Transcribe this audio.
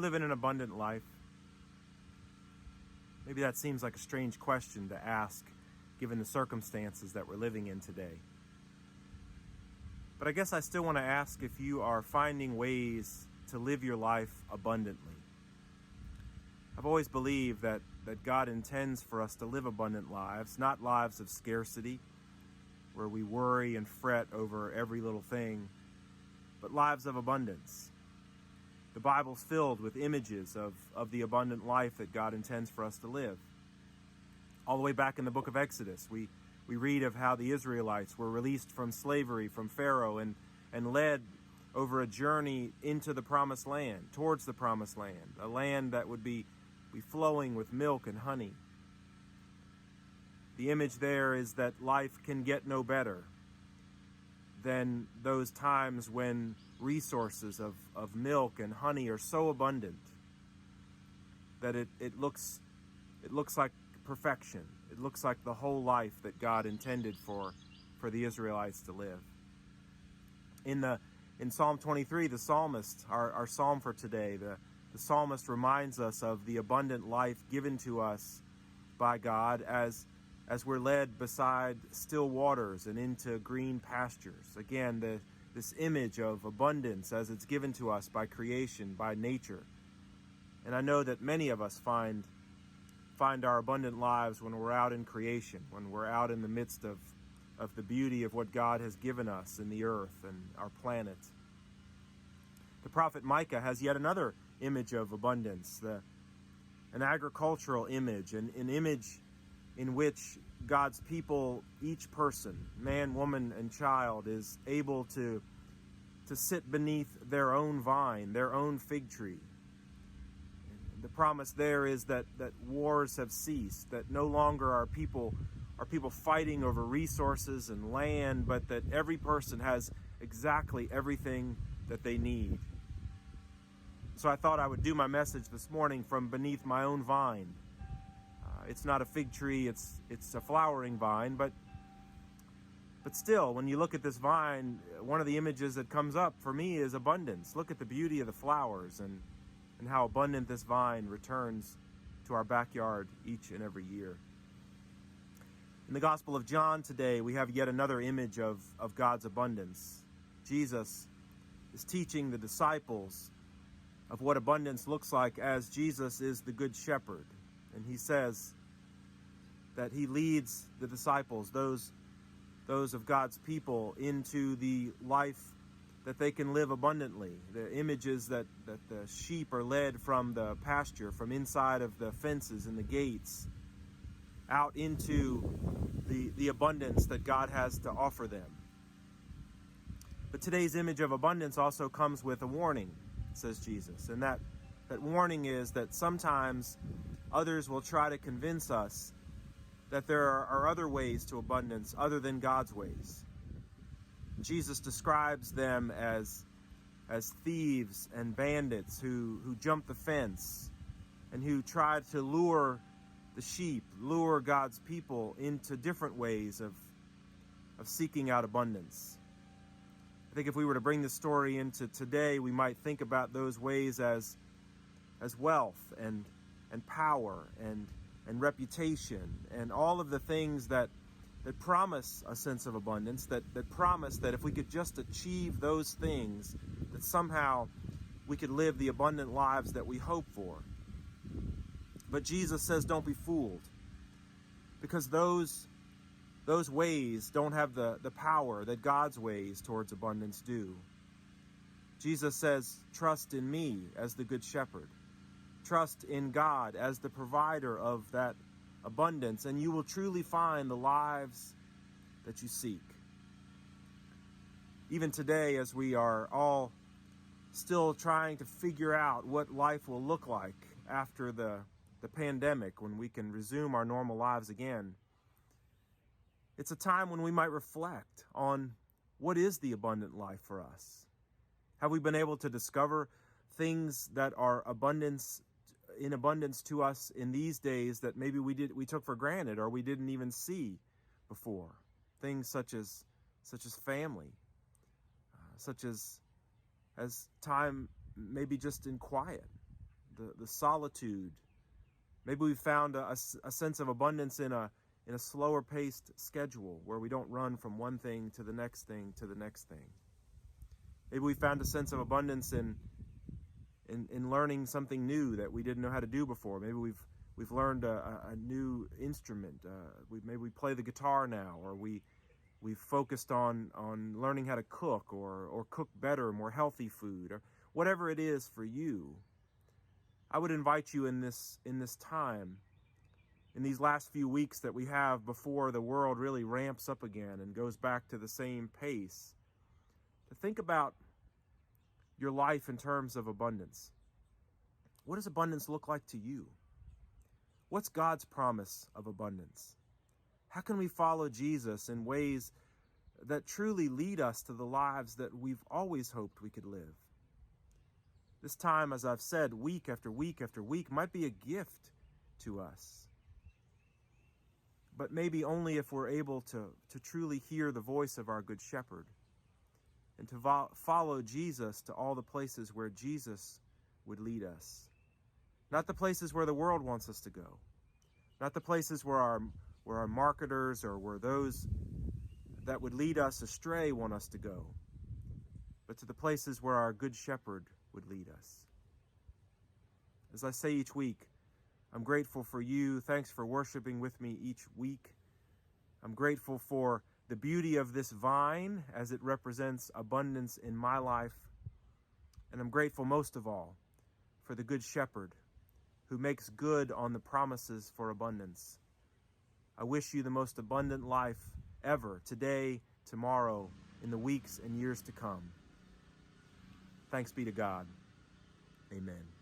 living an abundant life? Maybe that seems like a strange question to ask given the circumstances that we're living in today. But I guess I still want to ask if you are finding ways to live your life abundantly. I've always believed that God intends for us to live abundant lives, not lives of scarcity, where we worry and fret over every little thing, but lives of abundance. The Bible's filled with images of the abundant life that God intends for us to live. All the way back in the book of Exodus, we read of how the Israelites were released from slavery from Pharaoh and led over a journey into the promised land, towards the promised land, a land that would be flowing with milk and honey. The image there is that life can get no better than those times when resources of milk and honey are so abundant that it looks like perfection. It looks like the whole life that God intended for the Israelites to live. In Psalm 23, the psalmist, our psalm for today, the psalmist reminds us of the abundant life given to us by God as we're led beside still waters and into green pastures. Again, this image of abundance as it's given to us by creation, by nature. And I know that many of us find our abundant lives when we're out in creation, when we're out in the midst of the beauty of what God has given us in the earth and our planet. The prophet Micah has yet another image of abundance, an agricultural image, an image in which God's people, each person, man, woman, and child, is able to sit beneath their own vine, their own fig tree. And the promise there is that wars have ceased, that no longer are people fighting over resources and land, but that every person has exactly everything that they need. So I thought I would do my message this morning from beneath my own vine. It's not a fig tree, it's a flowering vine, but still, when you look at this vine, one of the images that comes up for me is abundance. Look at the beauty of the flowers and how abundant this vine returns to our backyard each and every year. In the Gospel of John today, we have yet another image of God's abundance. Jesus is teaching the disciples of what abundance looks like as Jesus is the Good Shepherd. And he says that he leads the disciples, those of God's people, into the life that they can live abundantly. The images that the sheep are led from the pasture, from inside of the fences and the gates, out into the abundance that God has to offer them. But today's image of abundance also comes with a warning, says Jesus. And that warning is that sometimes others will try to convince us that there are other ways to abundance other than God's ways. Jesus describes them as thieves and bandits who jump the fence and who try to lure the sheep, lure God's people into different ways of seeking out abundance. I think if we were to bring this story into today, we might think about those ways as wealth and power and reputation and all of the things that promise a sense of abundance, that promise that if we could just achieve those things, that somehow we could live the abundant lives that we hope for. But Jesus says, don't be fooled, because those ways don't have the power that God's ways towards abundance do. Jesus says, trust in me as the Good Shepherd. Trust in God as the provider of that abundance, and you will truly find the lives that you seek. Even today, as we are all still trying to figure out what life will look like after the pandemic, when we can resume our normal lives again, it's a time when we might reflect on what is the abundant life for us. Have we been able to discover things that are in abundance to us in these days that maybe we took for granted or we didn't even see before? Things such as family, such as time maybe just in quiet, the solitude. Maybe we found a sense of abundance in a slower paced schedule where we don't run from one thing to the next thing to the next thing. Maybe we found a sense of abundance in learning something new that we didn't know how to do before. Maybe we've learned a new instrument. Maybe we play the guitar now, or we've focused on learning how to cook or cook better, more healthy food, or whatever it is for you. I would invite you in this time, in these last few weeks that we have before the world really ramps up again and goes back to the same pace, to think about your life in terms of abundance. What does abundance look like to you? What's God's promise of abundance? How can we follow Jesus in ways that truly lead us to the lives that we've always hoped we could live? This time, as I've said, week after week after week, might be a gift to us. But maybe only if we're able to truly hear the voice of our Good Shepherd and to follow Jesus to all the places where Jesus would lead us. Not the places where the world wants us to go. Not the places where our marketers or where those that would lead us astray want us to go. But to the places where our Good Shepherd would lead us. As I say each week, I'm grateful for you. Thanks for worshiping with me each week. I'm grateful for the beauty of this vine as it represents abundance in my life. And I'm grateful most of all for the Good Shepherd who makes good on the promises for abundance. I wish you the most abundant life ever, today, tomorrow, in the weeks and years to come. Thanks be to God. Amen.